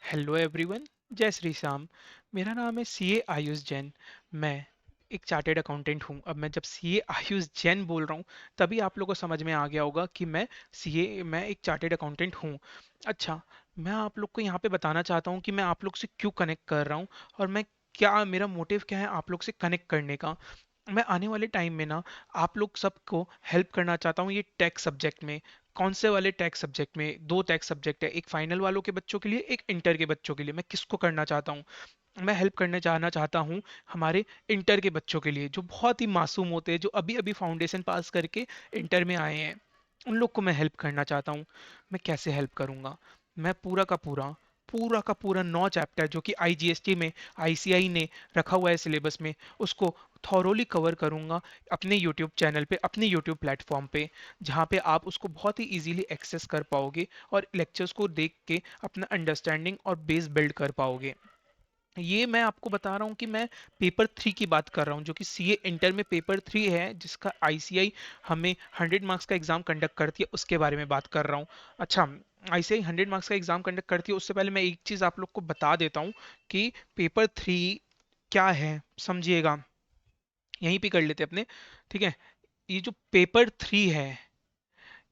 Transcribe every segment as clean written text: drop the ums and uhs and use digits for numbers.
Hello everyone. जय श्री श्याम। मेरा नाम है सीए आयुष जैन। मैं एक चार्टेड अकाउंटेंट हूँ। अब मैं जब सीए आयुष जैन बोल रहा हूँ तभी आप लोगों को समझ में आ गया होगा कि मैं एक चार्टेड अकाउंटेंट हूँ। अच्छा, मैं आप लोग को यहाँ पे बताना चाहता हूँ कि मैं आप लोग से क्यों कनेक्ट कर रहा हूँ और मैं क्या मेरा मोटिव क्या है आप लोग से कनेक्ट करने का। मैं आने वाले टाइम में ना आप लोग सबको हेल्प करना चाहता हूँ ये टैक्स सब्जेक्ट में। कौन से वाले टैक्स सब्जेक्ट में? दो टैक्स सब्जेक्ट है, एक फाइनल वालों के बच्चों के लिए, एक इंटर के बच्चों के लिए। मैं किसको करना चाहता हूँ? मैं हेल्प करने चाहना चाहता हूँ हमारे इंटर के बच्चों के लिए जो बहुत ही मासूम होते हैं, जो अभी अभी फाउंडेशन पास करके इंटर में आए हैं। उन लोग को मैं हेल्प करना चाहता हूँ। मैं कैसे हेल्प करूँगा? मैं पूरा का पूरा 9 चैप्टर जो कि आईजीएसटी में आईसीआई ने रखा हुआ है सिलेबस में, उसको थॉरोली कवर करूंगा अपने यूट्यूब चैनल पे, अपने यूट्यूब प्लेटफॉर्म पे, जहाँ पे आप उसको बहुत ही इजीली एक्सेस कर पाओगे और लेक्चर्स को देख के अपना अंडरस्टैंडिंग और बेस बिल्ड कर पाओगे। ये मैं आपको बता रहा हूँ कि मैं पेपर 3 की बात कर रहा हूँ, जो कि सीए इंटर में पेपर 3 है, जिसका आईसीआई हमें 100 मार्क्स का एग्जाम कंडक्ट करती है, उसके बारे में बात कर रहा हूँ। अच्छा, आईसीआई 100 मार्क्स का एग्जाम कंडक्ट करती है उससे पहले मैं एक चीज आप लोग को बता देता हूँ कि पेपर 3 क्या है, समझिएगा। यहीं पे कर लेते हैं अपने, ठीक है। ये जो पेपर 3 है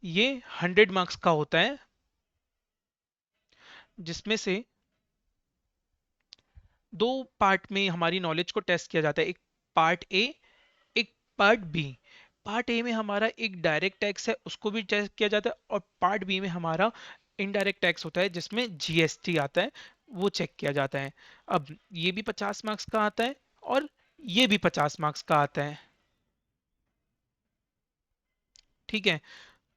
ये 100 मार्क्स का होता है, जिसमें से दो पार्ट में हमारी नॉलेज को टेस्ट किया जाता है। एक पार्ट ए, एक पार्ट बी। पार्ट ए में हमारा एक डायरेक्ट टैक्स है, उसको भी टेस्ट किया जाता है, और पार्ट बी में हमारा इनडायरेक्ट टैक्स होता है जिसमें जीएसटी आता है, वो चेक किया जाता है। अब ये भी 50 मार्क्स का आता है और ये भी 50 मार्क्स का आता है, ठीक है।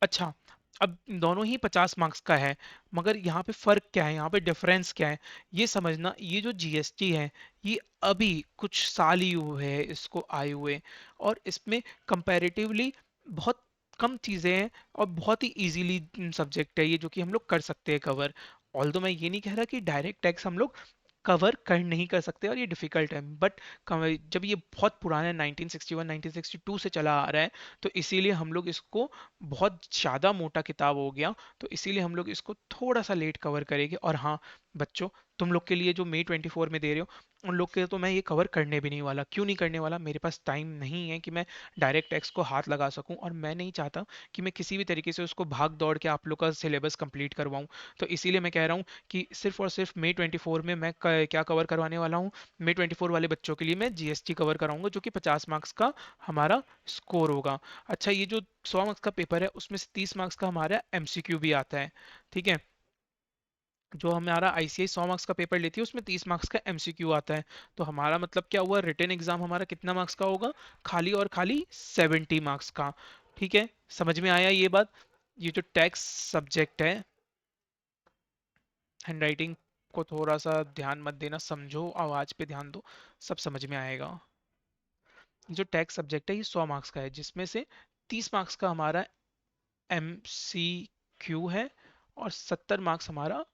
अच्छा, अब दोनों ही 50 मार्क्स का है, मगर यहाँ पे फर्क क्या है, यहाँ पे डिफरेंस क्या है, ये समझना। ये जो जीएसटी है ये अभी कुछ साल ही हुए हैं इसको आए हुए, और इसमें कंपैरेटिवली बहुत कम चीज़ें हैं और बहुत ही इजीली सब्जेक्ट है ये, जो कि हम लोग कर सकते हैं कवर। ऑल्दो मैं ये नहीं कह रहा कि डायरेक्ट टैक्स हम लोग कवर कर नहीं कर सकते और ये डिफिकल्ट है, बट जब ये बहुत पुराना है, 1961 1962 से चला आ रहा है, तो इसीलिए हम लोग इसको, बहुत ज़्यादा मोटा किताब हो गया, तो इसीलिए हम लोग इसको थोड़ा सा लेट कवर करेंगे। और हाँ बच्चों, तुम लोग के लिए जो May 24 में दे रहे हो, उन लोग के तो मैं ये कवर करने भी नहीं वाला। क्यों नहीं करने वाला? मेरे पास टाइम नहीं है कि मैं डायरेक्ट टेक्स्ट को हाथ लगा सकूं, और मैं नहीं चाहता कि मैं किसी भी तरीके से उसको भाग दौड़ के आप लोग का सिलेबस कंप्लीट करवाऊं। तो इसीलिए मैं कह रहा हूँ कि सिर्फ और सिर्फ May 24 में मैं क्या कवर करवाने वाला हूँ। May 24 वाले बच्चों के लिए मैं जीएसटी कवर कराऊंगा, जो कि 50 मार्क्स का हमारा स्कोर होगा। अच्छा, ये जो 100 मार्क्स का पेपर है उसमें से 30 मार्क्स का हमारा एमसीक्यू भी आता है, ठीक है। जो हमारा आईसीआई 100 मार्क्स का पेपर लेती है उसमें 30 मार्क्स का एमसीक्यू आता है। तो हमारा मतलब क्या हुआ, रिटन एग्जाम हमारा कितना मार्क्स का होगा? खाली और खाली 70 मार्क्स का, ठीक है। समझ में आया ये बात? ये जो टैक्स सब्जेक्ट है, हैंडराइटिंग को थोड़ा सा ध्यान मत देना, समझो, आवाज पे ध्यान दो, सब समझ में आएगा। ये जो टैक्स सब्जेक्ट है ये 100 मार्क्स का है, जिसमें से 30 मार्क्स का हमारा एमसीक्यू है और 70 मार्क्स हमारा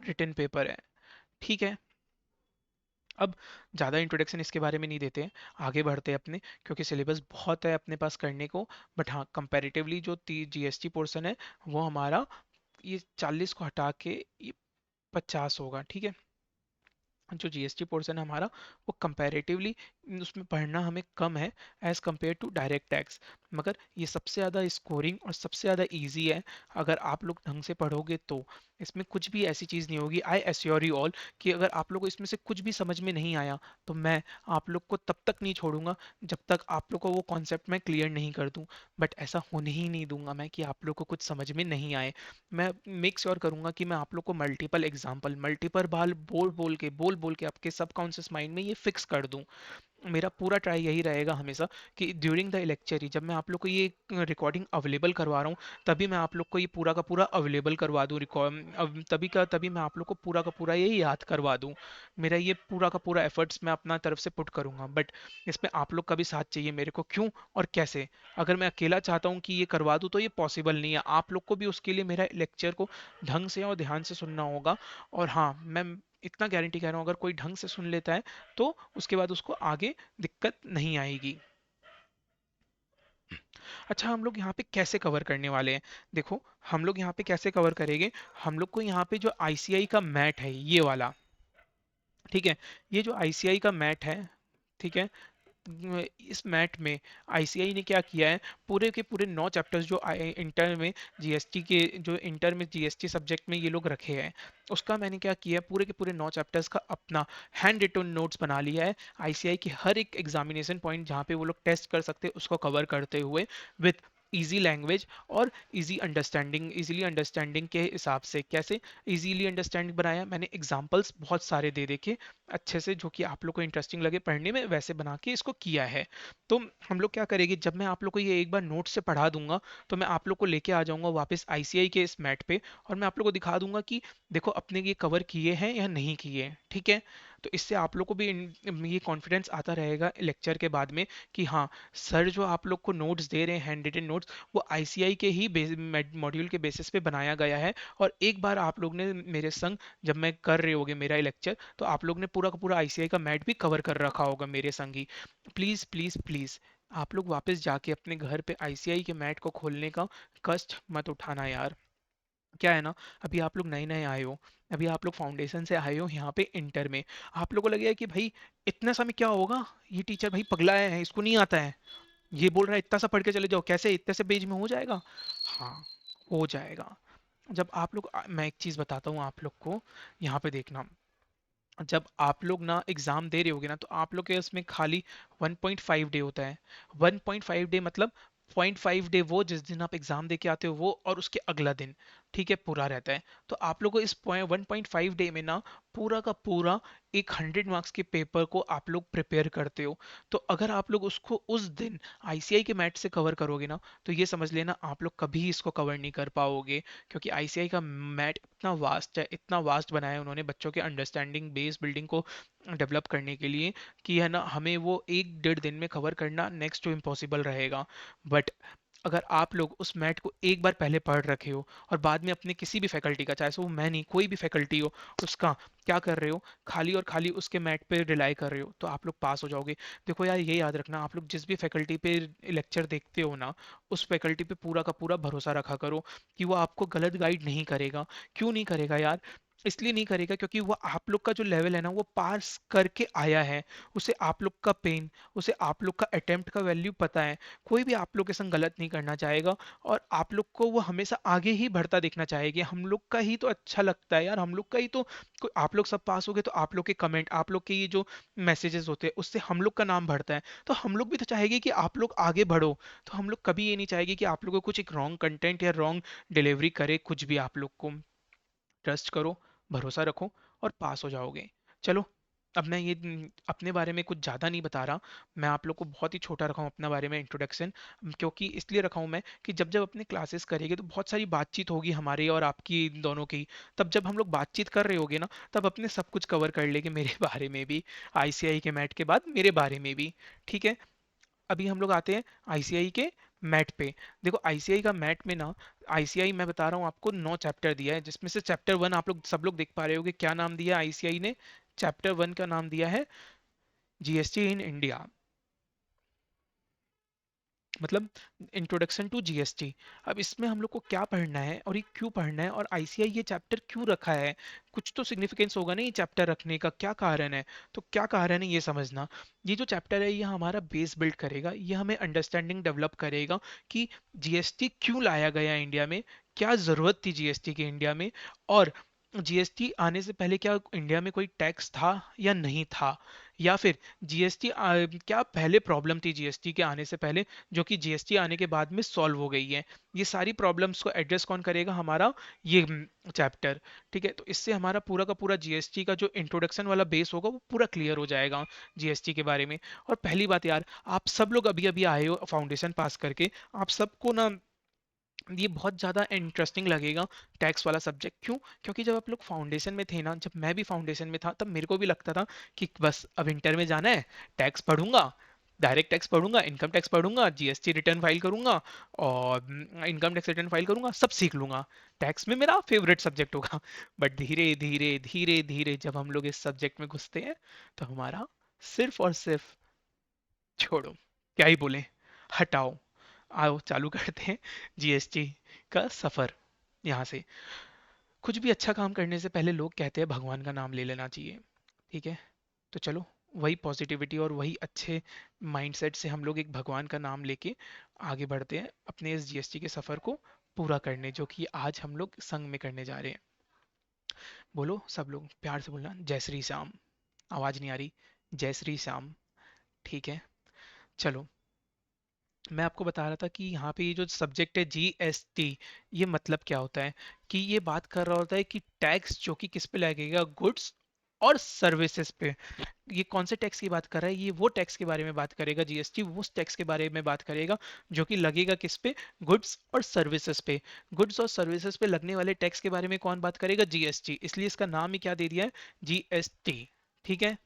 रिटन पेपर है, ठीक है। अब ज़्यादा इंट्रोडक्शन इसके बारे में नहीं देते हैं, आगे बढ़ते हैं अपने, क्योंकि सिलेबस बहुत है अपने पास करने को। बट हाँ, कंपैरेटिवली जो जीएसटी पोर्शन है वो हमारा ये 40 को हटा के ये 50 होगा, ठीक है। जो जीएसटी पोर्शन है हमारा वो कंपैरेटिवली उसमें पढ़ना हमें कम है as compare to direct tax, मगर ये सबसे ज़्यादा स्कोरिंग और सबसे ज़्यादा इजी है अगर आप लोग ढंग से पढ़ोगे तो। इसमें कुछ भी ऐसी चीज़ नहीं होगी, आई एश्योर यू ऑल, कि अगर आप लोग को इसमें से कुछ भी समझ में नहीं आया तो मैं आप लोग को तब तक नहीं छोड़ूंगा जब तक आप लोग को वो कॉन्सेप्ट मैं क्लियर नहीं कर दूं। बट ऐसा होने ही नहीं दूंगा मैं कि आप लोग को कुछ समझ में नहीं आए। मैं मेक श्योर करूंगा कि मैं आप लोग को मल्टीपल एग्जाम्पल, मल्टीपल बाल बोल बोल के आपके सबकॉन्शियस माइंड में ये फिक्स कर दूं। मेरा पूरा ट्राई यही रहेगा हमेशा कि ड्यूरिंग द लेक्चर ही, जब मैं आप लोग को ये रिकॉर्डिंग अवेलेबल करवा रहा हूँ, तभी मैं आप लोग को ये पूरा का पूरा अवेलेबल करवा दूँ रिकॉर्ड, तभी मैं आप लोग को पूरा का पूरा ये याद करवा दूँ। मेरा ये पूरा का पूरा एफर्ट्स मैं अपना तरफ से पुट करूंगा, बट इसमें आप लोग का भी साथ चाहिए मेरे को। क्यों और कैसे? अगर मैं अकेला चाहता हूँ कि ये करवा दूँ तो ये पॉसिबल नहीं है, आप लोग को भी उसके लिए मेरा लेक्चर को ढंग से और ध्यान से सुनना होगा। और हाँ, मैं इतना गारंटी कह रहा हूँ, अगर कोई ढंग से सुन लेता है तो उसके बाद उसको आगे दिक्कत नहीं आएगी। अच्छा, हम लोग यहाँ पे कैसे कवर करने वाले हैं? देखो, हम लोग यहाँ पे कैसे कवर करेंगे? हम लोग को यहाँ पे जो आईसीआई का मैट है, ये वाला, ठीक है, ये जो आईसीआई का मैट है, ठीक है, इस मैट में आईसीआई ने क्या किया है, पूरे के पूरे 9 चैप्टर्स जो इंटर में जीएसटी के, जो इंटर में जीएसटी सब्जेक्ट में ये लोग रखे हैं, उसका मैंने क्या किया है, पूरे के पूरे 9 चैप्टर्स का अपना हैंड रिटन नोट्स बना लिया है। आईसीआई की हर एक एग्जामिनेशन पॉइंट जहाँ पे वो लोग टेस्ट कर सकते हैं उसको कवर करते हुए, विथ इजी लैंग्वेज और इजी अंडरस्टैंडिंग, इजीली अंडरस्टैंडिंग के हिसाब से। कैसे इजीली अंडरस्टैंडिंग बनाया, मैंने एग्जांपल्स बहुत सारे दे देखे अच्छे से, जो कि आप लोग को इंटरेस्टिंग लगे पढ़ने में, वैसे बना के इसको किया है। तो हम लोग क्या करेंगे, जब मैं आप लोग को ये एक बार नोट से पढ़ा दूंगा, तो मैं आप लोग को लेके आ जाऊंगा वापस आईसीआई के इस मैट पे, और मैं आप लोग को दिखा दूंगा कि देखो अपने ये कवर किए हैं या नहीं किए हैं, ठीक है। तो इससे आप लोग को भी ये कॉन्फिडेंस आता रहेगा लेक्चर के बाद में कि हाँ, सर जो आप लोग को नोट्स दे रहे हैं, हैंड रिटन नोट्स, वो आईसीआई के ही मॉड्यूल के बेसिस पे बनाया गया है। और एक बार आप लोग ने मेरे संग, जब मैं कर रहे होगे मेरा लेक्चर, तो आप लोग ने पूरा का पूरा आईसीआई का मैट भी कवर कर रखा होगा मेरे संग ही। प्लीज प्लीज प्लीज, आप लोग वापस जाके अपने घर पे आईसीआई के मैट को खोलने का कष्ट मत उठाना यार। क्या है ना, अभी आप लोग नए नए आए हो, अभी आप लोग फाउंडेशन से आए हो यहाँ पे इंटर में, आप लोगों को लगेगा कि भाई इतना समय क्या होगा, ये टीचर भाई पगलाया है, इसको नहीं आता है, ये बोल रहा है इतना सा पढ़ के चले जाओ, कैसे इतने से पेज में हो जाएगा? हाँ, हो जाएगा। जब आप लोग मैं एक चीज बताता हूँ आप लोग को, यहाँ पे देखना, जब आप लोग ना एग्जाम दे रहे होगे ना, तो आप लोग के उसमें खाली 1.5 डे होता है। 1.5 डे मतलब 0.5 डे वो जिस दिन आप एग्जाम दे के आते हो वो, और उसके अगला दिन, ठीक है, पूरा रहता है। तो आप लोग को इस 1.5 डे में ना पूरा का पूरा एक 100 मार्क्स के पेपर को आप लोग प्रिपेयर करते हो। तो अगर आप लोग उसको उस दिन आईसीआई के मैट से कवर करोगे ना, तो ये समझ लेना आप लोग कभी इसको कवर नहीं कर पाओगे, क्योंकि आईसीआई का मैट इतना वास्ट है, इतना वास्ट बनाया है उन्होंने बच्चों के अंडरस्टैंडिंग बेस बिल्डिंग को डेवलप करने के लिए, कि है ना हमें वो 1 डेढ़ दिन में कवर करना नेक्स्ट टू इम्पॉसिबल रहेगा। बट अगर आप लोग उस मैट को एक बार पहले पढ़ रखे हो, और बाद में अपने किसी भी फैकल्टी का, चाहे सो वो मैं नहीं कोई भी फैकल्टी हो, उसका क्या कर रहे हो, खाली और खाली उसके मैट पे रिलाई कर रहे हो, तो आप लोग पास हो जाओगे। देखो यार, ये याद रखना, आप लोग जिस भी फैकल्टी पे लेक्चर देखते हो ना, उस फैकल्टी पे पूरा का पूरा भरोसा रखा करो कि वो आपको गलत गाइड नहीं करेगा। क्यों नहीं करेगा यार? इसलिए नहीं करेगा क्योंकि वो आप लोग का जो लेवल है ना, वो पास करके आया है। उसे आप लोग का पेन, उसे आप लोग का अटेम्प्ट का वैल्यू पता है। कोई भी आप लोग के संग गलत नहीं करना चाहेगा, और आप लोग को वो हमेशा आगे ही बढ़ता देखना चाहेगी। हम लोग का ही तो अच्छा लगता है यार, हम लोग का ही तो, आप लोग सब पास हो गए तो आप लोग के कमेंट, आप लोग के ये जो मैसेजेस होते हैं, उससे हम लोग का नाम बढ़ता है। तो हम लोग भी तो चाहेंगे कि आप लोग आगे बढ़ो। तो हम लोग कभी ये नहीं चाहेंगे कि आप लोग को कुछ एक रॉन्ग कंटेंट या रॉन्ग डिलीवरी करे कुछ भी। आप लोग को ट्रस्ट करो, भरोसा रखो, और पास हो जाओगे। चलो, अब मैं ये अपने बारे में कुछ ज़्यादा नहीं बता रहा, मैं आप लोग को बहुत ही छोटा रखा हूँ अपने बारे में इंट्रोडक्शन। क्योंकि इसलिए रखा हूँ मैं कि जब जब अपने क्लासेस करेंगे तो बहुत सारी बातचीत होगी हमारी और आपकी दोनों की। तब जब हम लोग बातचीत कर रहे होगे ना, तब अपने सब कुछ कवर कर लेंगे, मेरे बारे में भी, आईसीआई के मैट के बाद मेरे बारे में भी, ठीक है। अभी हम लोग आते हैं आईसीआई के मैट पे। देखो आईसीआई का मैट में ना, आईसीआई मैं बता रहा हूँ आपको 9 चैप्टर दिया है, जिसमें से चैप्टर 1 आप लोग सब लोग देख पा रहे होगे, क्या नाम दिया आईसीआई ने? चैप्टर 1 का नाम दिया है जीएसटी इन इंडिया, मतलब इंट्रोडक्शन टू जीएसटी। अब इसमें हम लोग को क्या पढ़ना है और ये क्यों पढ़ना है, और आईसीआई ये चैप्टर क्यों रखा है? कुछ तो सिग्निफिकेंस होगा ना ये चैप्टर रखने का, क्या कारण है? तो क्या कारण है ये समझना। ये जो चैप्टर है ये हमारा बेस बिल्ड करेगा, ये हमें अंडरस्टैंडिंग डेवलप करेगा कि जीएसटी क्यों लाया गया इंडिया में, क्या जरूरत थी जीएसटी की इंडिया में, और जीएसटी आने से पहले क्या इंडिया में कोई टैक्स था या नहीं था, या फिर जीएसटी क्या पहले प्रॉब्लम थी जीएसटी के आने से पहले, जो कि जीएसटी आने के बाद में सॉल्व हो गई है। ये सारी प्रॉब्लम्स को एड्रेस कौन करेगा? हमारा ये चैप्टर, ठीक है। तो इससे हमारा पूरा का पूरा जीएसटी का जो इंट्रोडक्शन वाला बेस होगा वो पूरा क्लियर हो जाएगा जीएसटी के बारे में। और पहली बात यार, आप सब लोग अभी अभी आए हो फाउंडेशन पास करके, आप सबको ना ये बहुत ज़्यादा इंटरेस्टिंग लगेगा टैक्स वाला सब्जेक्ट। क्यों? क्योंकि जब आप लोग फाउंडेशन में थे ना, जब मैं भी फाउंडेशन में था, तब मेरे को भी लगता था कि बस अब इंटर में जाना है, टैक्स पढ़ूंगा, डायरेक्ट टैक्स पढ़ूंगा, इनकम टैक्स पढ़ूंगा, जीएसटी रिटर्न फाइल करूंगा, और इनकम टैक्स रिटर्न फाइल करूंगा, सब सीख लूंगा, टैक्स में मेरा फेवरेट सब्जेक्ट होगा। बट धीरे धीरे धीरे धीरे जब हम लोग इस सब्जेक्ट में घुसते हैं, तो हमारा सिर्फ और सिर्फ, छोड़ो, क्या ही बोले, हटाओ, आओ चालू करते हैं जीएसटी का सफर। यहाँ से कुछ भी अच्छा काम करने से पहले लोग कहते हैं भगवान का नाम ले लेना चाहिए। ठीक है, तो चलो वही पॉजिटिविटी और वही अच्छे माइंडसेट से हम लोग एक भगवान का नाम लेके आगे बढ़ते हैं अपने इस जीएसटी के सफर को पूरा करने, जो कि आज हम लोग संग में करने जा रहे हैं। बोलो सब लोग प्यार से बोलना, जय श्री श्याम। आवाज नहीं आ रही? जय श्री श्याम। ठीक है, चलो मैं आपको बता रहा था कि यहाँ पे ये जो सब्जेक्ट है जीएसटी, ये मतलब क्या होता है कि ये बात कर रहा होता है कि टैक्स जो कि किस पे लगेगा, गुड्स और सर्विसेज पे। ये कौन से टैक्स की बात कर रहा है? ये वो टैक्स के बारे में बात करेगा, जीएसटी उस टैक्स के बारे में बात करेगा जो कि लगेगा किस पे, गुड्स और सर्विसेज पे। गुड्स और सर्विसेज पे लगने वाले टैक्स के बारे में कौन बात करेगा? जीएसटी। इसलिए इसका नाम ही क्या दे दिया है? जीएसटी। ठीक है,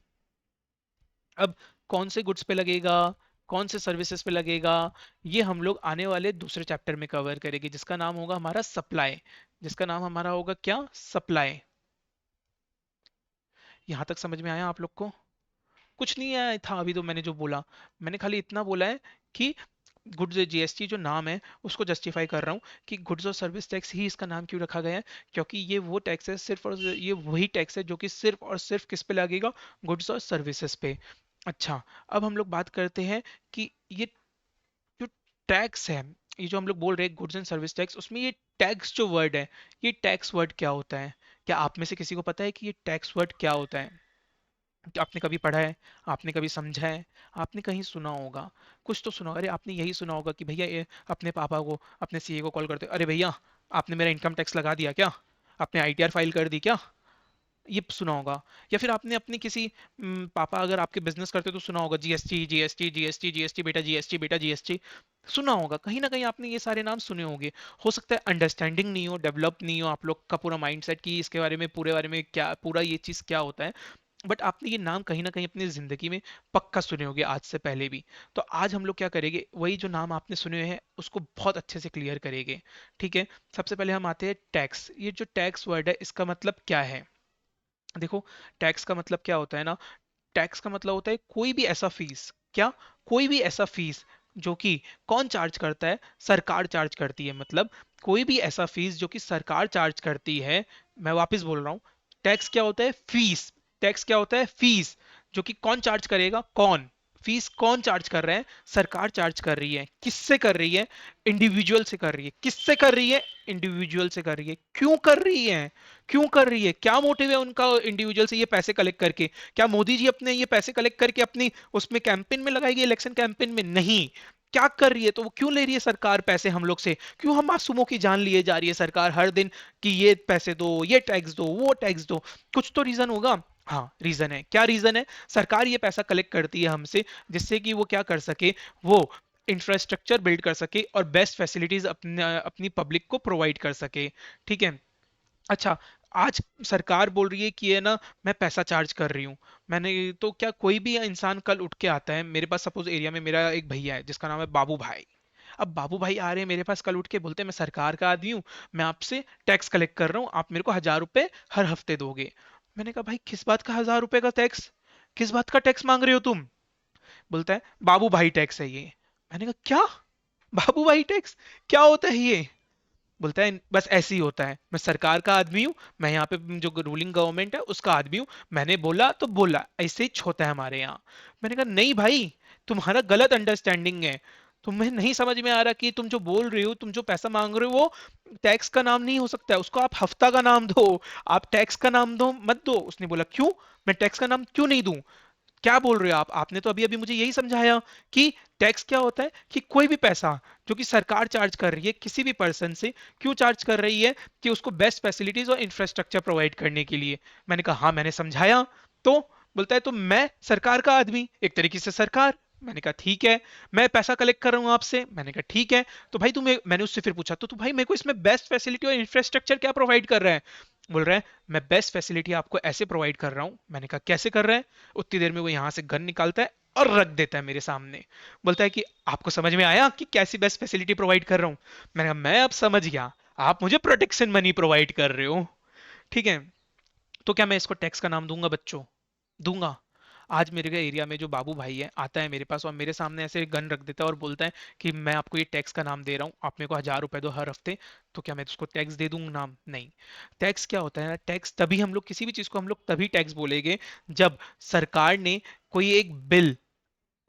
अब कौन से गुड्स पे लगेगा, कौन से सर्विसेज पे लगेगा, ये हम लोग आने वाले दूसरे चैप्टर में कवर करेंगे, जिसका नाम होगा हमारा सप्लाई। जिसका नाम हमारा होगा क्या? सप्लाई। यहां तक समझ में आया आप लोग को? कुछ नहीं आया था अभी तो मैंने जो बोला, मैंने खाली इतना बोला है कि गुड्स जीएसटी जो नाम है उसको जस्टिफाई कर रहा हूँ कि गुड्स और सर्विस टैक्स ही इसका नाम क्यों रखा गया है, क्योंकि ये वो टैक्स है सिर्फ और ये वही टैक्स है जो कि सिर्फ और सिर्फ किस पे लगेगा? गुड्स और सर्विसेज पे। अच्छा, अब हम लोग बात करते हैं कि ये जो टैक्स है, ये जो हम लोग बोल रहे हैं गुड्स एंड सर्विस टैक्स, उसमें ये टैक्स जो वर्ड है, ये टैक्स वर्ड क्या होता है? क्या आप में से किसी को पता है कि ये टैक्स वर्ड क्या होता है? क्या आपने कभी पढ़ा है, आपने कभी समझा है, आपने कहीं सुना होगा? कुछ तो सुना, अरे आपने यही सुना होगा कि भैया ये अपने पापा को, अपने सीए को कॉल करते, अरे भैया आपने मेरा इनकम टैक्स लगा दिया क्या, आपने आईटीआर फाइल कर दी क्या, ये सुना होगा। या फिर आपने अपनी किसी पापा अगर आपके बिजनेस करते तो सुना होगा जीएसटी जीएसटी जीएसटी जीएसटी बेटा, जीएसटी बेटा, जीएसटी सुना होगा, कहीं ना कहीं आपने ये सारे नाम सुने होंगे। हो सकता है अंडरस्टैंडिंग नहीं हो, डेवलप नहीं हो आप लोग का पूरा माइंडसेट कि इसके बारे में, पूरे बारे में क्या, पूरा ये चीज क्या होता है, बट आपने ये नाम कहीं ना कहीं अपनी जिंदगी में पक्का सुने होंगे आज से पहले भी। तो आज हम लोग क्या करेंगे, वही जो नाम आपने सुने हुए हैं उसको बहुत अच्छे से क्लियर करेंगे। ठीक है, सबसे पहले हम आते हैं टैक्स। ये जो टैक्स वर्ड है इसका मतलब क्या है? देखो, टैक्स का मतलब क्या होता है ना, टैक्स का मतलब होता है कोई भी ऐसा फीस, क्या, कोई भी ऐसा फीस जो कि कौन चार्ज करता है? सरकार चार्ज करती है। मतलब कोई भी ऐसा फीस जो कि सरकार चार्ज करती है। मैं वापस बोल रहा हूं, टैक्स क्या होता है? फीस। टैक्स क्या होता है? फीस। जो कि कौन चार्ज करेगा? कौन? फीस कौन चार्ज कर रहा है? सरकार चार्ज कर रही है। किससे कर रही है? इंडिविजुअल से कर रही है। किससे कर रही है? इंडिविजुअल से कर रही है। क्यों कर रही है? क्यों कर रही है? क्या मोटिव है उनका इंडिविजुअल से ये पैसे कलेक्ट करके? क्या मोदी जी अपने ये पैसे कलेक्ट करके अपनी उसमें कैंपेन में लगाएगी, इलेक्शन कैंपेन में? नहीं। क्या कर रही है? तो वो क्यों ले रही है सरकार पैसे हम लोग से? क्यों हम मासूमों की जान लिए जा रही है सरकार हर दिन कि ये पैसे दो, ये टैक्स दो, वो टैक्स दो? कुछ तो रीजन होगा। हाँ रीजन है, क्या रीजन है? सरकार ये पैसा कलेक्ट करती है हमसे जिससे कि वो क्या कर सके, वो इंफ्रास्ट्रक्चर बिल्ड कर सके और बेस्ट फैसिलिटीज अपने अपनी पब्लिक को प्रोवाइड कर सके। ठीक है, अच्छा, आज सरकार बोल रही है कि ये ना मैं पैसा चार्ज कर रही हूँ। मैंने तो क्या, कोई भी इंसान कल उठ के आता है मेरे पास, सपोज एरिया में मेरा एक भैया है जिसका नाम है बाबू भाई। अब बाबू भाई आ रहे हैं मेरे पास कल उठ के, बोलते हैं मैं सरकार का आदमी हूँ, मैं आपसे टैक्स कलेक्ट कर रहा हूँ, आप मेरे को 1,000 रुपए हर हफ्ते दोगे। मैंने कहा भाई किस बात का 1,000 रुपए का टैक्स, किस बात का टैक्स मांग रहे हो तुम? बोलता है बाबू भाई टैक्स है ये। मैंने कहा क्या? बाबू भाई टैक्स क्या होता है ये? बोलता है बस ऐसे ही होता है, मैं सरकार का आदमी हूँ, मैं यहाँ पे जो रूलिंग गवर्नमेंट है उसका आदमी हूँ, मैंने बोला तो बोला, ऐसे ही होता है हमारे यहाँ। मैंने कहा नहीं भाई, तुम्हारा गलत अंडरस्टैंडिंग है, तुम्हें नहीं समझ में आ रहा कि तुम जो बोल रहे हो, तुम जो पैसा मांग रहे हो वो टैक्स का नाम नहीं हो सकता है, उसको आप हफ्ता का नाम दो, आप टैक्स का नाम दो मत दो। उसने बोला क्यों, मैं टैक्स का नाम क्यों नहीं दूं? क्या बोल रहे हो आप? आपने तो अभी अभी मुझे यही समझाया कि टैक्स क्या होता है, कि कोई भी पैसा जो कि सरकार चार्ज कर रही है किसी भी पर्सन से, क्यों चार्ज कर रही है? कि उसको बेस्ट फैसिलिटीज और इंफ्रास्ट्रक्चर प्रोवाइड करने के लिए। मैंने कहा हाँ मैंने समझाया। तो बोलता है तो मैं सरकार का आदमी, एक तरीके से सरकार। मैंने कहा ठीक है, मैं पैसा कलेक्ट कर रहा हूं आपसे। मैंने कहा ठीक है, तो भाई तुम्हें, मैंने उससे फिर पूछा तो तू भाई मेरे को इसमें बेस्ट फैसिलिटी और इंफ्रास्ट्रक्चर क्या प्रोवाइड कर रहा है? बोल रहा है मैं बेस्ट फैसिलिटी आपको ऐसे प्रोवाइड कर रहा हूं। मैंने कहा कैसे कर रहा है? उतनी देर में वो यहां से गन निकालता है और रख देता है मेरे सामने। बोलता है कि आपको समझ में आया कि कैसी बेस्ट फैसिलिटी प्रोवाइड कर रहा हूं? मैंने कहा मैं अब समझ गया, आप मुझे प्रोटेक्शन मनी प्रोवाइड कर रहे हो। ठीक है, तो क्या मैं इसको टैक्स का नाम दूंगा बच्चों? दूंगा? आज मेरे के एरिया में जो बाबू भाई है आता है मेरे पास और मेरे सामने ऐसे गन रख देता है और बोलता है कि मैं आपको ये टैक्स का नाम दे रहा हूँ, आप मेरे को 1,000 रुपए दो हर हफ्ते, तो क्या मैं उसको टैक्स दे दूंगा नाम? नहीं। टैक्स क्या होता है ना, टैक्स तभी हम लोग किसी भी चीज को हम लोग तभी टैक्स बोलेंगे जब सरकार ने कोई एक बिल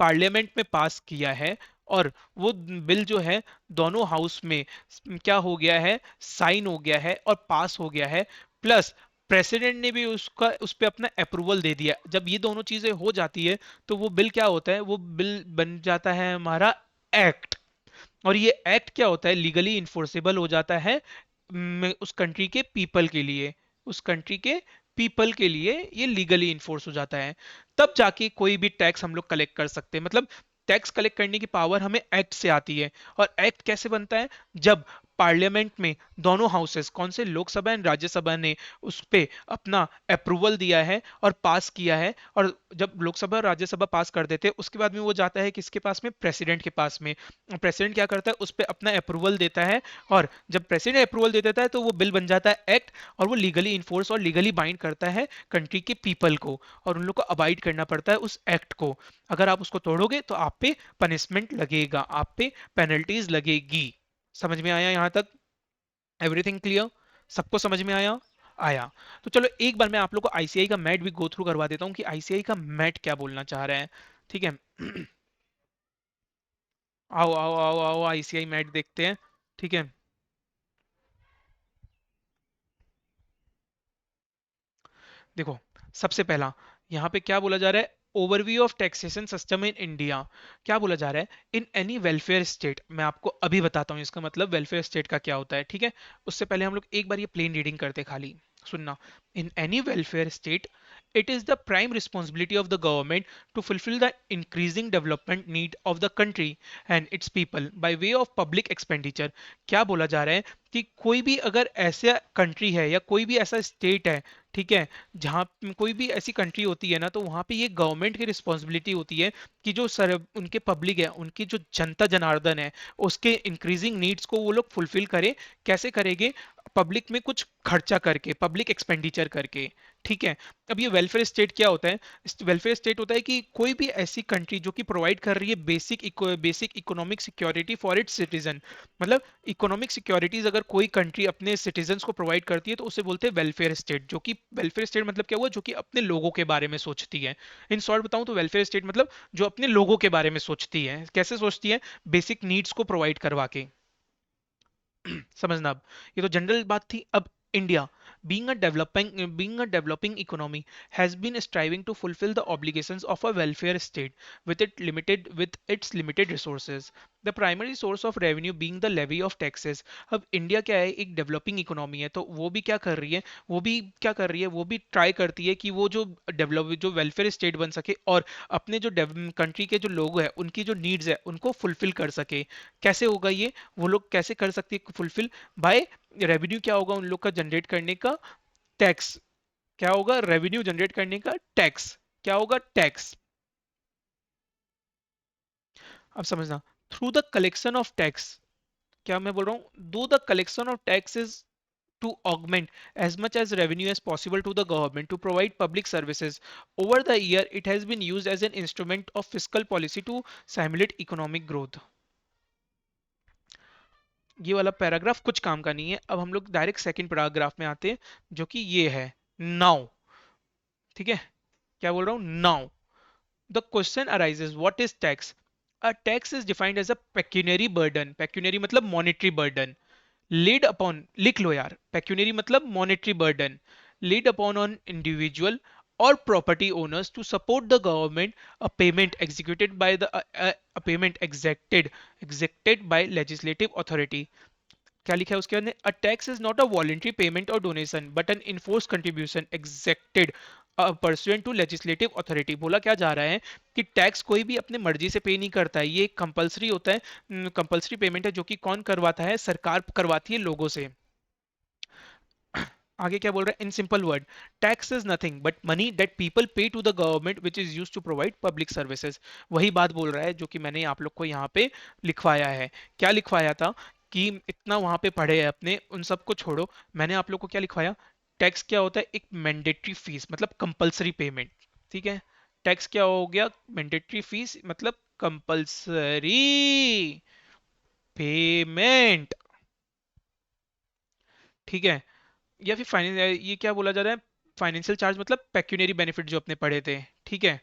पार्लियामेंट में पास किया है और वो बिल जो है दोनों हाउस में क्या हो गया है, साइन हो गया है और पास हो गया है, प्लस प्रेसिडेंट ने भी उसका उस पे अपना अप्रूवल दे दिया। जब ये दोनों चीजें हो जाती है तो वो बिल क्या होता है, वो बिल बन जाता है हमारा एक्ट। और ये एक्ट क्या होता है, लीगली इन्फोर्सेबल हो जाता है उस कंट्री के पीपल के लिए, उस कंट्री के पीपल के लिए ये लीगली इन्फोर्स हो जाता है। तब जाके कोई भी टैक्स हम लोग कलेक्ट कर सकते हैं। मतलब टैक्स कलेक्ट करने की पावर हमें एक्ट से आती है। और एक्ट कैसे बनता है, जब पार्लियामेंट में दोनों हाउसेस, कौन से, लोकसभा एंड राज्यसभा ने उस पे अपना अप्रूवल दिया है और पास किया है। और जब लोकसभा और राज्यसभा पास कर देते हैं उसके बाद में वो जाता है किसके पास में, प्रेसिडेंट के पास में। प्रेसिडेंट क्या करता है, उस पर अपना अप्रूवल देता है। और जब प्रेसिडेंट अप्रूवल दे देता है तो वो बिल बन जाता है एक्ट, और वो लीगली इन्फोर्स और लीगली बाइंड करता है कंट्री के पीपल को, और उन लोग को अबाइड करना पड़ता है उस एक्ट को। अगर आप उसको तोड़ोगे तो आप पे पनिशमेंट लगेगा, आप पे पेनल्टीज लगेगी। समझ में आया यहाँ तक? Everything clear? सबको समझ में आया? आया। तो चलो एक बार मैं आप लोग को आईसीआई का मैट भी गो थ्रू करवा देता हूँ कि आईसीआई का मैट क्या बोलना चाह रहा है। ठीक है। आओ आओ आओ आओ आईसीआई मैट देखते हैं। ठीक है। देखो, सबसे पहला यहाँ पे क्या बोला जा रहा है, overview of taxation system in India. क्या बोला जा रहा है, इन एनी वेलफेयर स्टेट। मैं आपको अभी बताता हूँ इसका मतलब वेलफेयर स्टेट का क्या होता है, ठीक है। उससे पहले हम लोग एक बार ये प्लेन रीडिंग करते हैं खाली, सुनना। In any welfare state, it is the prime responsibility of the government to fulfill the increasing development need of the country and its people by way of public expenditure। क्या बोला जा रहा है कि कोई भी अगर ऐसा कंट्री है या कोई भी ऐसा स्टेट है, ठीक है, जहाँ कोई भी ऐसी कंट्री होती है ना, तो वहाँ पे ये गवर्नमेंट की रिस्पॉन्सिबिलिटी होती है कि जो सर उनके पब्लिक है, उनकी जो जनता जनार्दन है, उसके इंक्रीजिंग नीड्स को वो लोग फुलफिल करें। कैसे करेंगे, पब्लिक में कुछ खर्चा करके, पब्लिक एक्सपेंडिचर करके। ठीक है। अब ये वेलफेयर स्टेट क्या होता है, वेलफेयर स्टेट होता है कि कोई भी ऐसी कंट्री जो कि प्रोवाइड कर रही है basic economic security for its citizen. मतलब इकोनॉमिक सिक्योरिटीज अगर कोई कंट्री अपने सिटीजन्स को प्रोवाइड करती है तो उसे बोलते हैं वेलफेयर स्टेट। जो कि वेलफेयर स्टेट मतलब क्या हुआ, जो कि अपने लोगों के बारे में सोचती है। इन शॉर्ट बताऊं तो वेलफेयर स्टेट मतलब जो अपने लोगों के बारे में सोचती है। कैसे सोचती है, बेसिक नीड्स को प्रोवाइड करवा के। समझना अब, ये तो जनरल बात थी। अब India, being a developing economy, has been striving to fulfill the obligations of a welfare state with its limited resources, the primary source of revenue being the levy of taxes। अब India क्या है, एक developing economy है, तो वो भी क्या कर रही है, वो भी ट्राई करती है कि वो जो वेलफेयर स्टेट बन सके और अपने जो कंट्री के जो लोग हैं उनकी जो नीड्स है उनको फुलफिल कर सके। कैसे होगा ये, वो लोग कैसे कर सकते हैं फुलफिल, बाय रेवेन्यू। क्या होगा उन लोग का जनरेट करने का, टैक्स। क्या होगा, रेवेन्यू जनरेट करने का टैक्स। क्या होगा, टैक्स। अब समझना, through the collection of tax. क्या मैं बोल रहा हूं, do the collection of tax is to augment as much as revenue as possible to the government to provide public services। Over the year, it has been used as an instrument of fiscal policy to stimulate economic growth। ये वाला paragraph कुछ काम का नहीं है। अब हम लोग डायरेक्ट सेकंड पैराग्राफ में आते हैं, जो कि ये है, नाउ। ठीक है, क्या बोल रहा हूँ, now the question arises, what is tax. A tax is defined as a pecuniary burden. Pecuniary मतलब मॉनेटरी बर्डन। laid upon, लिख लो यार, पेक्यूनरी मतलब monetary burden, laid upon an individual or property owners to support the government, a payment executed by a payment exacted by legislative authority। क्या लिखा है उसके अंदर, a tax is not a voluntary payment or donation but an enforced contribution exacted pursuant to legislative authority. बोला क्या जा रहा है कि टैक्स कोई भी अपने मर्जी से पे नहीं करता है, ये कंपलसरी होता है, कंपलसरी पेमेंट है, जो कि कौन करवाता है, सरकार करवाती है लोगों से। आगे क्या बोल रहा है, in simple word, tax is nothing but money that people pay to the government which is use to provide public services. वही बात बोल रहा है जो कि मैंने आप लोग को यहाँ पे लिखवाया है। क्या लिखवाया था, कि इतना वहां पे पढ़े हैं अपने, उन सबको छोड़ो। मैंने आप लोग को क्या लिखवाया, टैक्स क्या होता है, एक मैंडेटरी फीस मतलब कंपलसरी पेमेंट। ठीक है, टैक्स क्या हो गया? मैंडेटरी फीस मतलब कंपल्सरी पेमेंट, ठीक है। या फिर फाइनेंस, ये क्या बोला जा रहा है, फाइनेंशियल चार्ज मतलब पेक्यूनरी बेनिफिट जो अपने पढ़े थे, ठीक है।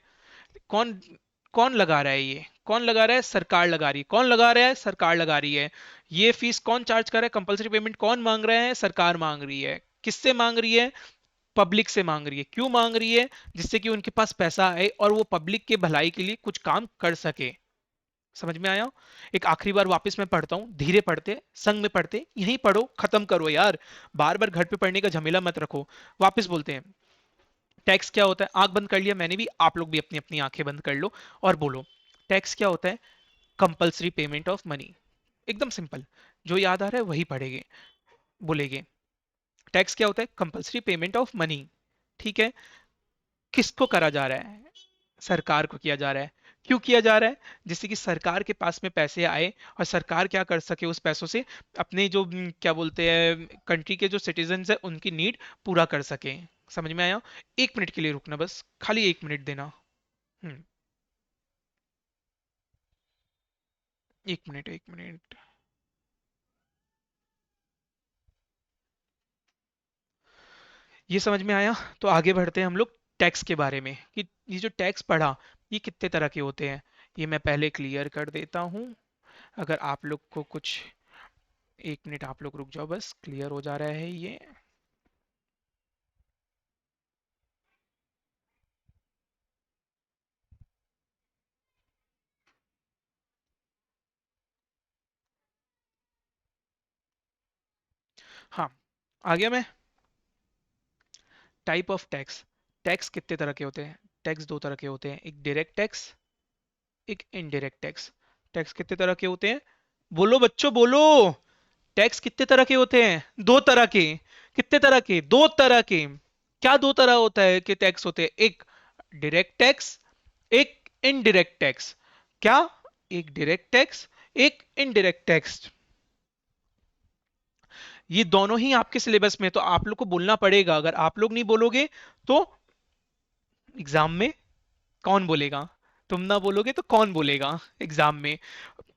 कौन कौन लगा रहा है? ये कौन लगा रहा है? सरकार लगा रही है। कौन लगा रहा है? सरकार लगा रही है। ये फीस कौन चार्ज कर रहा है? कंपलसरी पेमेंट कौन मांग रहा है? सरकार मांग रही है। किससे मांग रही है? पब्लिक से मांग रही है। क्यों मांग रही है? जिससे कि उनके पास पैसा आए और वो पब्लिक के भलाई के लिए कुछ काम कर सके। समझ में आया? एक आखिरी बार वापस मैं पढ़ता हूं, धीरे पढ़ते, संग में पढ़ते, यहीं पढ़ो, खत्म करो यार। बार बार घर पे पढ़ने का झमेला मत रखो। वापस बोलते हैं, टैक्स क्या होता है? आंख बंद कर लिया मैंने भी, आप लोग भी अपनी अपनी आंखें बंद कर लो और बोलो, टैक्स क्या होता है? Compulsory payment of money. एकदम सिंपल, जो याद आ रहा है वही पढ़ेंगे, बोलेंगे। टैक्स क्या होता है? कंपल्सरी पेमेंट ऑफ मनी, ठीक है। किसको करा जा रहा है? सरकार को किया जा रहा है। क्यों किया जा रहा है? जिससे कि सरकार के पास में पैसे आए और सरकार क्या कर सके उस पैसों से, अपने जो क्या बोलते हैं कंट्री के जो सिटीजन है उनकी नीड पूरा कर सके। समझ में आया? 1 मिनट के लिए रुकना, बस खाली 1 मिनट देना। 1 मिनट, 1 मिनट। ये समझ में आया? तो आगे बढ़ते हैं हम लोग टैक्स के बारे में, कि ये जो टैक्स पढ़ा, ये कितने तरह के होते हैं। ये मैं पहले क्लियर कर देता हूँ। अगर आप लोग को कुछ, 1 मिनट आप लोग रुक जाओ, बस क्लियर हो जा रहा है ये। हाँ, आ गया मैं। Type of tax. टैक्स कितने तरह के होते हैं? टैक्स दो तरह के होते हैं, एक डायरेक्ट टैक्स, एक इनडायरेक्ट टैक्स। टैक्स कितने तरह के होते हैं? बोलो बच्चों बोलो। टैक्स कितने तरह के होते हैं? 2 तरह के। कितने तरह के? 2 तरह के। क्या 2 तरह होता है कि टैक्स होते हैं? एक डायरेक्ट टैक्स, एक इनडायरेक्ट टैक्स। क्या? एक डायरेक्ट टैक्स, एक इनडायरेक्ट टैक्स। ये दोनों ही आपके सिलेबस में, तो आप लोग को बोलना पड़ेगा। अगर आप लोग नहीं बोलोगे तो एग्जाम में कौन बोलेगा? तुम ना बोलोगे तो कौन बोलेगा एग्जाम में?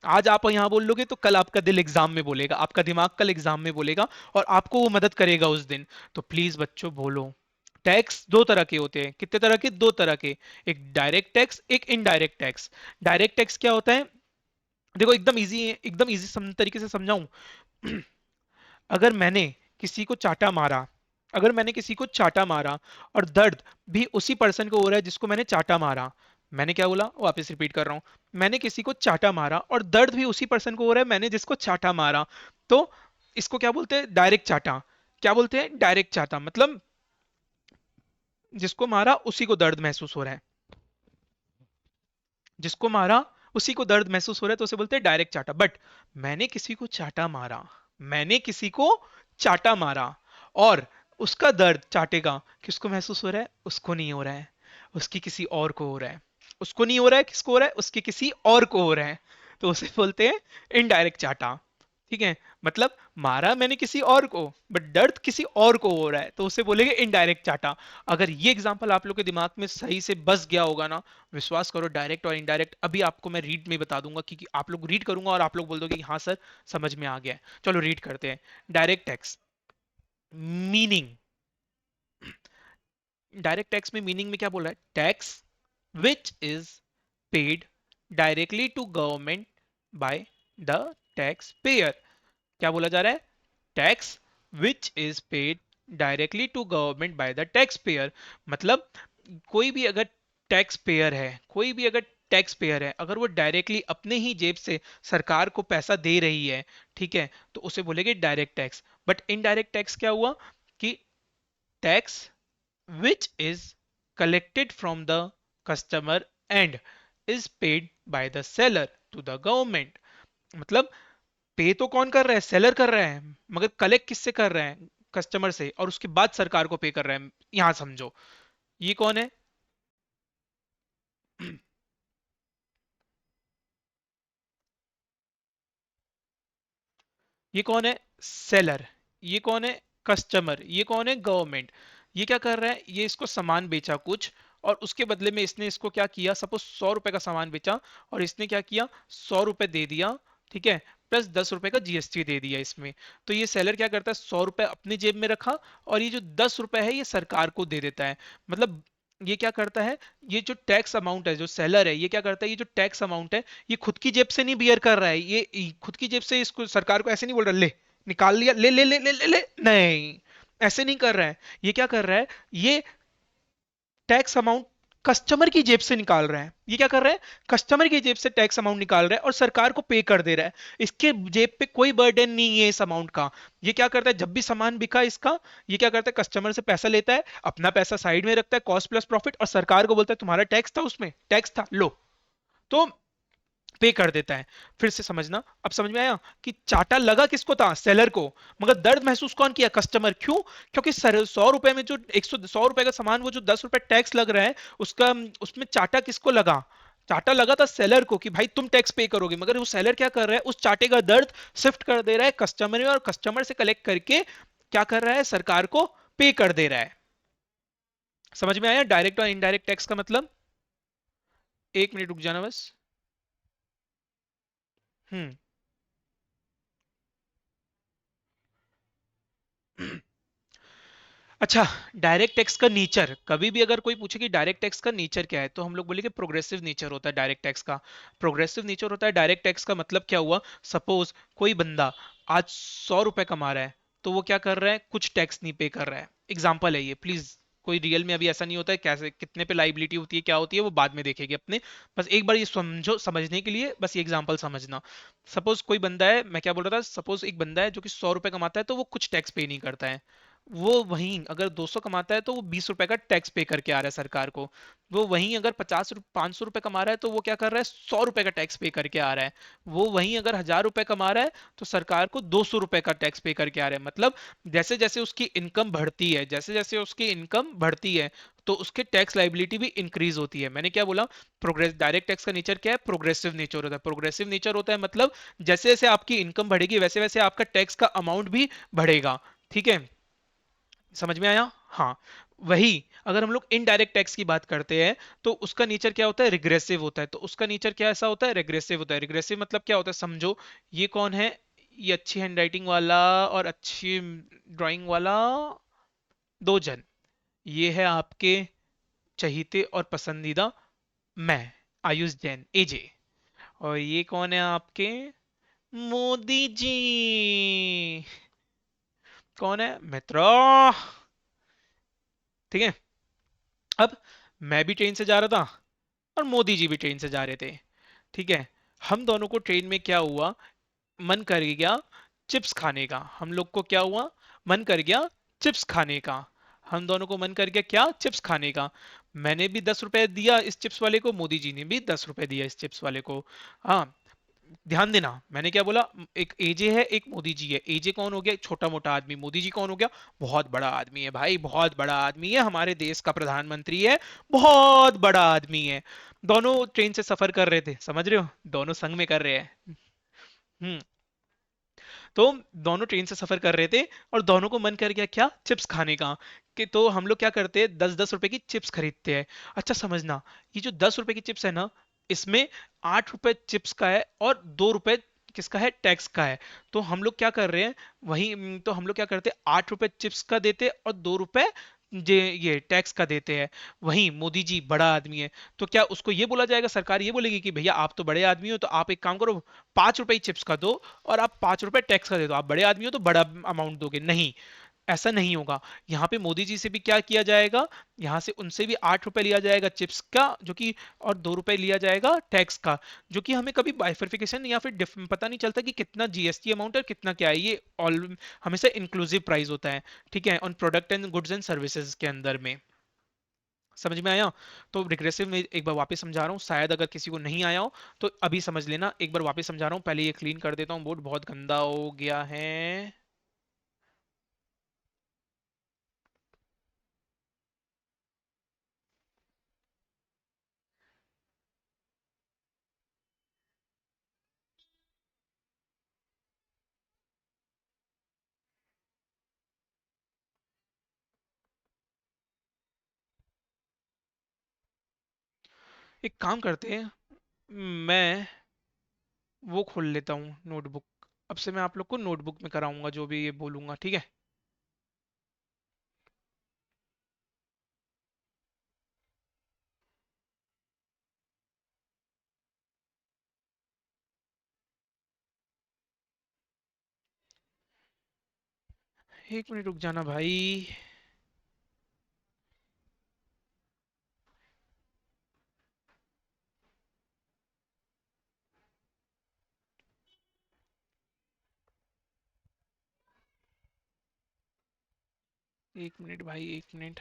आज आप यहां बोल लोगे तो कल आपका दिल एग्जाम में बोलेगा, आपका दिमाग कल एग्जाम में बोलेगा, और आपको वो मदद करेगा उस दिन। तो प्लीज बच्चों बोलो। टैक्स 2 तरह के होते हैं। कितने तरह के? 2 तरह के। एक डायरेक्ट टैक्स, एक इनडायरेक्ट टैक्स। डायरेक्ट टैक्स क्या होता है? देखो एकदम इजी है, एकदम इजी तरीके से समझाऊं। अगर मैंने किसी को चाटा मारा, अगर मैंने किसी को चाटा मारा और दर्द भी उसी पर्सन को हो रहा है जिसको मैंने चाटा मारा, मैंने क्या बोला? वापस रिपीट कर रहा हूं, मैंने किसी को चाटा मारा और दर्द भी उसी पर्सन को हो रहा है मैंने जिसको चाटा मारा, तो इसको क्या बोलते हैं? डायरेक्ट चाटा। क्या बोलते हैं? डायरेक्ट चाटा। मतलब जिसको मारा उसी को दर्द महसूस हो रहा है, जिसको मारा उसी को दर्द महसूस हो रहा है, तो उसे बोलते हैं डायरेक्ट चाटा। बट मैंने किसी को चाटा मारा, मैंने किसी को चाटा मारा, और उसका दर्द चाटे का किसको महसूस हो रहा है? उसको नहीं हो रहा है, उसकी किसी और को हो रहा है। उसको नहीं हो रहा है, किसको हो रहा है? उसके किसी और को हो रहा है, तो उसे बोलते हैं इनडायरेक्ट चाटा। ठीक है। मतलब मारा मैंने किसी और को, बट दर्द किसी और को हो रहा है, तो उसे बोलेंगे इनडायरेक्ट चाटा। अगर ये एग्जांपल आप लोग के दिमाग में सही से बस गया होगा ना, विश्वास करो, डायरेक्ट और इनडायरेक्ट अभी आपको मैं रीड में बता दूंगा, क्योंकि आप लोग रीड करूंगा और आप लोग बोल दोगे कि हाँ सर समझ में आ गया है। चलो रीड करते हैं। Direct tax meaning, direct tax में मीनिंग में क्या बोल रहा है? Tax which is paid directly to government by the tax payer. क्या बोला जा रहा है? Tax which is paid directly to government by the tax payer. मतलब कोई भी अगर टैक्स पेयर है, कोई भी अगर टैक्स पेयर है, अगर वो डायरेक्टली अपने ही जेब से सरकार को पैसा दे रही है, ठीक है, तो उसे बोलेंगे direct tax. But indirect tax क्या हुआ? कि tax which is collected from the customer and is paid by the seller to the government। मतलब पे तो कौन कर रहा है? सेलर कर रहा है, मगर कलेक्ट किससे कर रहा है? कस्टमर से, और उसके बाद सरकार को पे कर रहा है। यहां समझो, ये कौन है? ये कौन है? सेलर। ये कौन है? कस्टमर। ये कौन है? गवर्नमेंट। ये क्या कर रहा है? ये इसको सामान बेचा कुछ, और उसके बदले में इसने इसको क्या किया, सपोज 100 रुपए का सामान बेचा और इसने क्या किया, 100 रुपए दे दिया, ठीक है, प्लस 10 रुपए का जीएसटी दे दिया इसमें। तो ये सेलर क्या करता है, 100 रुपए अपनी जेब में रखा और ये जो 10 रुपए है ये सरकार को दे देता है। मतलब ये क्या करता है, ये जो टैक्स अमाउंट है, जो सेलर है ये क्या करता है, ये जो टैक्स अमाउंट है ये खुद की जेब से नहीं बियर कर रहा है, ये खुद की जेब से इसको सरकार को ऐसे नहीं बोल रहा ले निकाल लिया, ले ले ले ले ले ले, नहीं, ऐसे नहीं कर रहा है। ये क्या कर रहा है, ये टैक्स अमाउंट कस्टमर की जेब से निकाल रहा है। ये क्या कर रहा है, कस्टमर की जेब से टैक्स अमाउंट निकाल रहा है और सरकार को पे कर दे रहा है। इसके जेब पे कोई बर्डन नहीं है इस अमाउंट का। ये क्या करता है, जब भी सामान बिका इसका, ये क्या करता है, कस्टमर से पैसा लेता है, अपना पैसा साइड में रखता है, कॉस्ट प्लस प्रॉफिट, और सरकार को बोलता है तुम्हारा टैक्स था, उसमें टैक्स था, लो, तो पे कर देता है। फिर से समझना, अब समझ में आया कि चाटा लगा किसको था, सेलर को, मगर दर्द महसूस कौन किया, कस्टमर। क्यों, क्योंकि 100 रुपए में जो 100 रुपए का सामान, वो जो 10 रुपए टैक्स लग रहा है उसका, उसमें चाटा किसको लगा, चाटा लगा था सेलर को कि भाई तुम टैक्स पे करोगे, मगर वो सेलर क्या कर रहा है, उस चाटे का दर्द शिफ्ट कर दे रहा है कस्टमर में, और कस्टमर से कलेक्ट करके क्या कर रहा है, सरकार को पे कर दे रहा है। समझ में आया डायरेक्ट और इनडायरेक्ट टैक्स का मतलब। एक मिनट रुक जाना बस। हम्म। अच्छा, डायरेक्ट टैक्स का नेचर, कभी भी अगर कोई पूछे कि डायरेक्ट टैक्स का नेचर क्या है, तो हम लोग बोलेंगे प्रोग्रेसिव नेचर होता है डायरेक्ट टैक्स का। प्रोग्रेसिव नेचर होता है डायरेक्ट टैक्स का, मतलब क्या हुआ, सपोज कोई बंदा आज 100 रुपए कमा रहा है, तो वो क्या कर रहा है, कुछ टैक्स नहीं पे कर रहा है। एग्जाम्पल है ये, प्लीज, कोई रियल में अभी ऐसा नहीं होता है, कैसे कितने पे लाइबिलिटी होती है क्या होती है वो बाद में देखेंगे अपने, बस एक बार ये समझो, समझने के लिए बस ये एग्जांपल समझना। सपोज कोई बंदा है, मैं क्या बोल रहा था, सपोज एक बंदा है जो कि 100 रुपए कमाता है, तो वो कुछ टैक्स पे नहीं करता है। वो वहीं अगर 200 कमाता है तो वो 20 रुपए का टैक्स पे करके आ रहा है सरकार को। वो वहीं अगर 500 रुपए कमा रहा है तो वो क्या कर रहा है, 100 रुपए का टैक्स पे करके आ रहा है। वो वहीं अगर 1000 रुपए कमा रहा है तो सरकार को 200 रुपए का टैक्स पे करके आ रहा है। मतलब जैसे जैसे उसकी इनकम बढ़ती है, जैसे जैसे उसकी इनकम बढ़ती है, तो उसके टैक्स लाइबिलिटी भी इंक्रीज होती है। मैंने क्या बोला, प्रोग्रेस डायरेक्ट टैक्स का नेचर क्या है, प्रोग्रेसिव नेचर होता है। प्रोग्रेसिव नेचर होता है मतलब जैसे जैसे आपकी इनकम बढ़ेगी वैसे वैसे आपका टैक्स का अमाउंट भी बढ़ेगा। ठीक है, समझ में आया। हाँ, वही अगर हम लोग इनडायरेक्ट टैक्स की बात करते हैं तो उसका नेचर क्या होता है, रिग्रेसिव होता है। तो उसका नेचर क्या ऐसा होता है, रिग्रेसिव होता है। रिग्रेसिव मतलब क्या होता है, समझो, ये कौन है, ये अच्छी हैंडराइटिंग वाला और अच्छी ड्राइंग वाला दो जन, ये है आपके चहीते और पसंदीदा, मैं, आयुष जैन, एजे। और ये कौन है आपके, मोदी जी। कौन है, मित्रों, ठीक है। अब मैं भी ट्रेन से जा रहा था और मोदी जी भी ट्रेन से जा रहे थे, ठीक है। हम दोनों को ट्रेन में क्या हुआ, मन कर गया चिप्स खाने का। हम लोग को क्या हुआ, मन कर गया चिप्स खाने का। हम दोनों को मन कर गया क्या, चिप्स खाने का। मैंने भी 10 रुपए दिया इस चिप्स वाले को, मोदी जी ने भी 10 रुपए दिया इस चिप्स वाले को। हाँ, ध्यान देना मैंने क्या बोला, एक एजे है एक मोदी जी है। एजे कौन हो गया, छोटा मोटा आदमी। मोदी जी कौन हो गया, बहुत बड़ा आदमी है भाई, बहुत बड़ा आदमी है, हमारे देश का प्रधानमंत्री है, बहुत बड़ा आदमी है। दोनों ट्रेन से सफर कर रहे थे, समझ रहे हो, दोनों संग में कर रहे हैं। हम्म। तो दोनों ट्रेन से सफर कर रहे थे और दोनों को मन कर गया क्या, चिप्स खाने का। कि तो हम लोग क्या करते हैं, 10-10 रुपए की चिप्स खरीदते हैं। अच्छा समझना, ये जो 10 रुपए की चिप्स है ना, इसमें 8 रुपए चिप्स का है और 2 रुपए किसका है, टैक्स का है। तो हम लोग क्या कर रहे हैं, वही तो हम लोग क्या करते हैं, 8 रुपए चिप्स का देते हैं और 2 रुपए ये टैक्स का देते हैं। वहीं मोदी जी बड़ा आदमी है, तो क्या उसको ये बोला जाएगा, सरकार ये बोलेगी कि भैया आप तो बड़े आदमी हो तो आप एक काम करो, 5 रुपए ही चिप्स का दो और आप 5 रुपए टैक्स का दे दो, आप बड़े आदमी हो तो बड़ा अमाउंट दोगे, नहीं, ऐसा नहीं होगा। यहाँ पे मोदी जी से भी क्या किया जाएगा, यहाँ से उनसे भी 8 रुपए लिया जाएगा चिप्स का, जो कि, और 2 रुपए लिया जाएगा टैक्स का, जो कि हमें कभी बाइफरफिकेशन या फिर पता नहीं चलता कि कितना जीएसटी अमाउंट है कितना क्या है, ये ऑल हमेशा इंक्लूसिव प्राइस होता है। ठीक है, on product and goods and services के अंदर में। समझ में आया। तो रिग्रेसिव में एक बार वापस समझा रहा हूँ, शायद अगर किसी को नहीं आया हो तो अभी समझ लेना, एक बार वापस समझा रहा हूँ, पहले ये क्लीन कर देता हूँ, बोर्ड बहुत गंदा हो गया है। एक काम करते हैं, मैं वो खोल लेता हूँ नोटबुक। अब से मैं आप लोग को नोटबुक में कराऊंगा जो भी ये बोलूंगा, ठीक है? 1 मिनट रुक जाना भाई। 1 मिनट भाई, 1 मिनट।